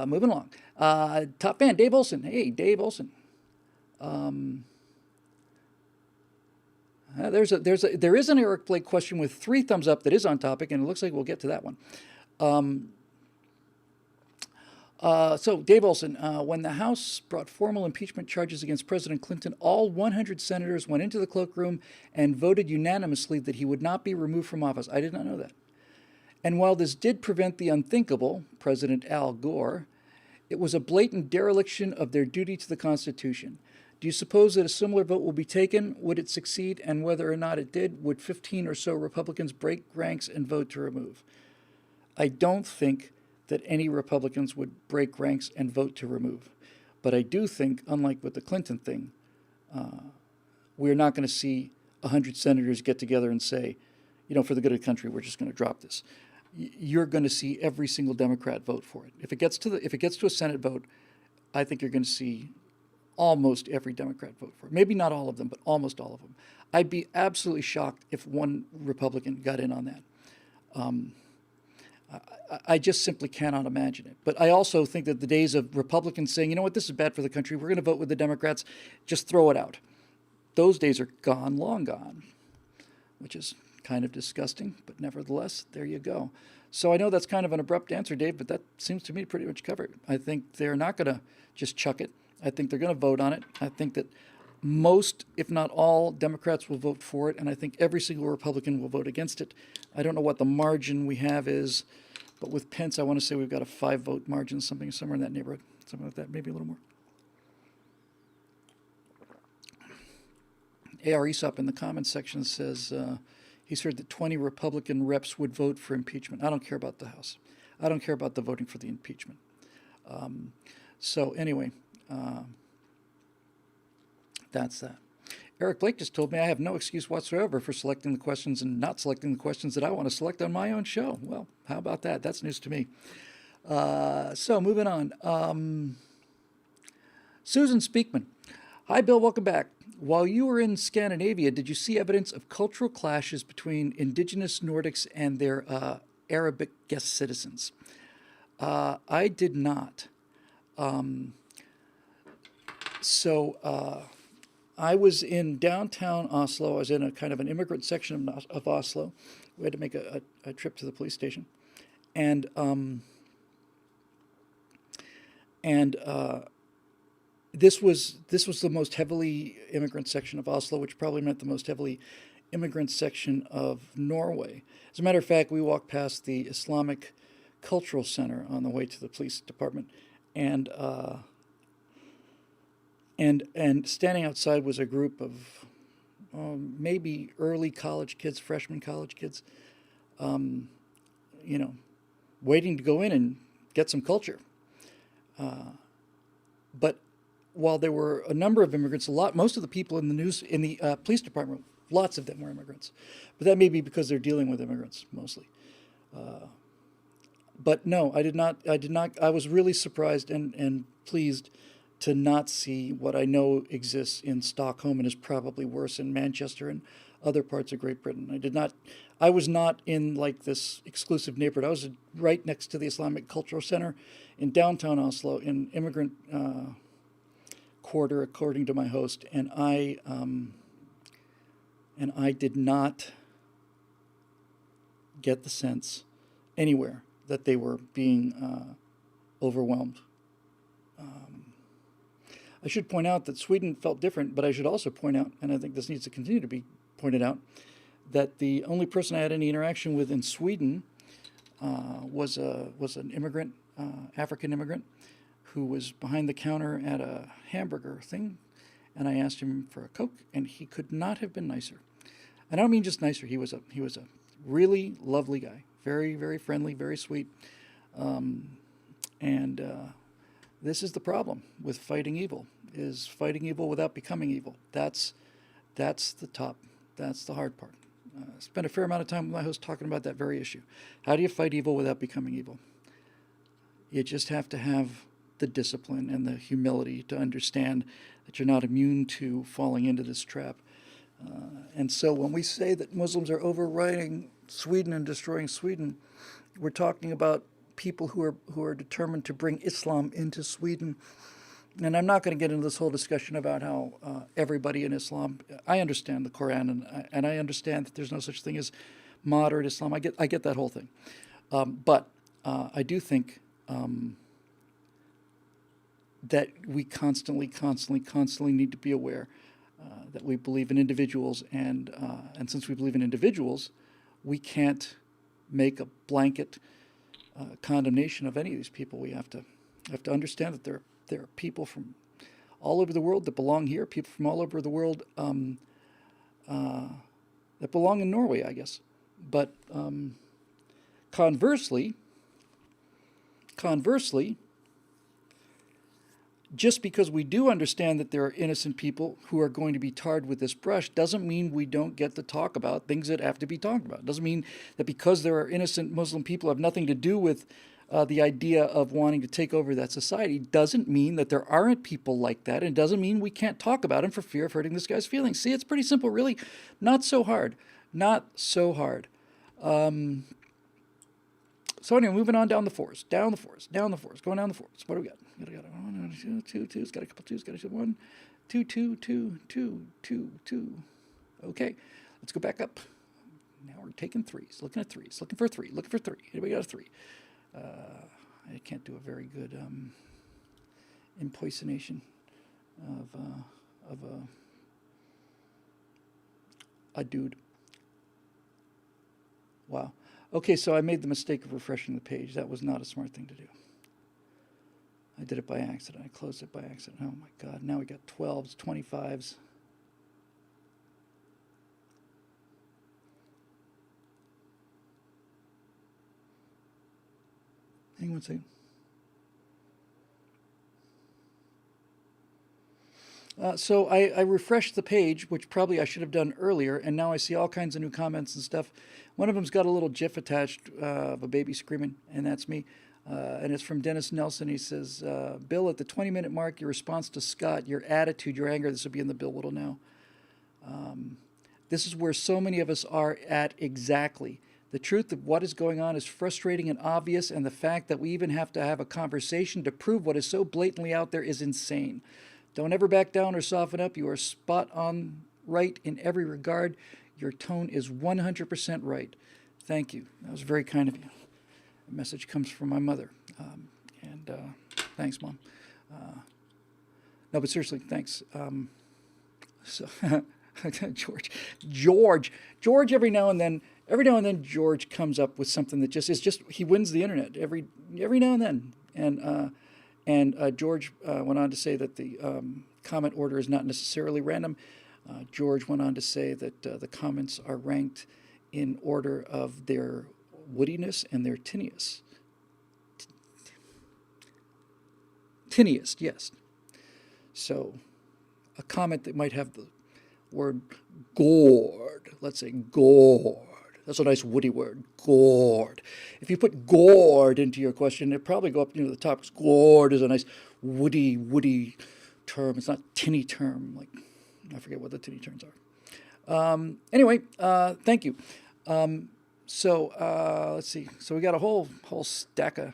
Moving along. Top fan, Dave Olson. Hey, Dave Olson. There is an Eric Blake question with 3 thumbs up that is on topic, and it looks like we'll get to that one. So, Dave Olson, when the House brought formal impeachment charges against President Clinton, all 100 senators went into the cloakroom and voted unanimously that he would not be removed from office. I did not know that. And while this did prevent the unthinkable, President Al Gore, it was a blatant dereliction of their duty to the Constitution. Do you suppose that a similar vote will be taken? Would it succeed? And whether or not it did, would 15 or so Republicans break ranks and vote to remove? I don't think that any Republicans would break ranks and vote to remove. But I do think, unlike with the Clinton thing, we're not going to see 100 senators get together and say, for the good of the country, we're just going to drop this. You're going to see every single Democrat vote for it. If it gets to a Senate vote, I think you're going to see almost every Democrat vote for it. Maybe not all of them, but almost all of them. I'd be absolutely shocked if one Republican got in on that. I just simply cannot imagine it. But I also think that the days of Republicans saying, you know what, this is bad for the country, we're going to vote with the Democrats, just throw it out. Those days are gone, long gone, which is kind of disgusting, but nevertheless, there you go. So I know that's kind of an abrupt answer, Dave, but that seems to me to pretty much cover it. I think they're not going to just chuck it. I think they're going to vote on it. I think that most, if not all, Democrats will vote for it, and I think every single Republican will vote against it. I don't know what the margin we have is, but with Pence, I want to say we've got a 5-vote margin, somewhere in that neighborhood, something like that, maybe a little more. A.R. Aesop in the comments section says he's heard that 20 Republican reps would vote for impeachment. I don't care about the House. I don't care about the voting for the impeachment. So anyway, that's that. Eric Blake just told me I have no excuse whatsoever for selecting the questions and not selecting the questions that I want to select on my own show. Well, how about that? That's news to me. So moving on. Susan Speakman. Hi, Bill. Welcome back. While you were in Scandinavia, did you see evidence of cultural clashes between indigenous Nordics and their Arabic guest citizens? I did not. I was in downtown Oslo. I was in a kind of an immigrant section of Oslo. We had to make a trip to the police station. And this was the most heavily immigrant section of Oslo, which probably meant the most heavily immigrant section of Norway. As a matter of fact, we walked past the Islamic Cultural Center on the way to the police department, and standing outside was a group of maybe early college kids, freshman college kids, waiting to go in and get some culture. But while there were a number of immigrants, most of the people in the police department, lots of them were immigrants. But that may be because they're dealing with immigrants mostly. But no, I did not. I was really surprised and pleased to not see what I know exists in Stockholm and is probably worse in Manchester and other parts of Great Britain. I was not in like this exclusive neighborhood. I was right next to the Islamic Cultural Center in downtown Oslo, in immigrant quarter, according to my host, and I did not get the sense anywhere that they were being overwhelmed. I should point out that Sweden felt different, but I should also point out, and I think this needs to continue to be pointed out, that the only person I had any interaction with in Sweden was an immigrant, African immigrant, who was behind the counter at a hamburger thing, and I asked him for a Coke, and he could not have been nicer. And I don't mean just nicer. He was a really lovely guy, very, very friendly, very sweet, this is the problem with fighting evil, is fighting evil without becoming evil. That's the top. That's the hard part. Spent a fair amount of time with my host talking about that very issue. How do you fight evil without becoming evil? You just have to have the discipline and the humility to understand that you're not immune to falling into this trap. And so when we say that Muslims are overriding Sweden and destroying Sweden, we're talking about people who are determined to bring Islam into Sweden. And I'm not going to get into this whole discussion about how everybody in Islam. I understand the Quran, and I understand that there's no such thing as moderate Islam. I get that whole thing, but I do think that we constantly need to be aware that we believe in individuals, and since we believe in individuals, we can't make a blanket condemnation of any of these people. We have to understand that there are people from all over the world that belong here, people from all over the world that belong in Norway, I guess. But conversely, just because we do understand that there are innocent people who are going to be tarred with this brush doesn't mean we don't get to talk about things that have to be talked about. It doesn't mean that because there are innocent Muslim people have nothing to do with the idea of wanting to take over that society. Doesn't mean that there aren't people like that, and it doesn't mean we can't talk about him for fear of hurting this guy's feelings. See, it's pretty simple, really. Not so hard. Not so hard. So anyway, moving on down the forest, going down the forest. What do we got? We got 1, 2, 2. It's got a couple twos. Got a 1, 2, 2, 2, 2, 2, 2. Okay, let's go back up. Now we're taking threes, looking at threes, looking for three. Anybody got a 3? I can't do a very good impersonation of a dude. Wow. Okay, so I made the mistake of refreshing the page. That was not a smart thing to do. I did it by accident. I closed it by accident. Oh my God, now we got 12s, 25s. Hang on a second. So I refreshed the page, which probably I should have done earlier, and now I see all kinds of new comments and stuff. One of them's got a little GIF attached of a baby screaming, and that's me. And it's from Dennis Nelson. He says, Bill, at the 20-minute mark, your response to Scott, your attitude, your anger, this will be in the Bill Whittle now. This is where so many of us are at exactly. The truth of what is going on is frustrating and obvious, and the fact that we even have to have a conversation to prove what is so blatantly out there is insane. Don't ever back down or soften up. You are spot on right in every regard. Your tone is 100% right. Thank you. That was very kind of you. The message comes from my mother. And thanks, Mom. No, but seriously, thanks. So George, every now and then George comes up with something that he wins the internet every now and then. And George went on to say that the comment order is not necessarily random. George went on to say that the comments are ranked in order of their woodiness and their tinniest. Tinniest, yes. So a comment that might have the word gourd, let's say gourd. That's a nice woody word, gourd. If you put gourd into your question, it'd probably go up to the top. Because gourd is a nice woody term. It's not tinny term. Like, I forget what the tinny terms are. Anyway, thank you. So let's see. So we got a whole stack of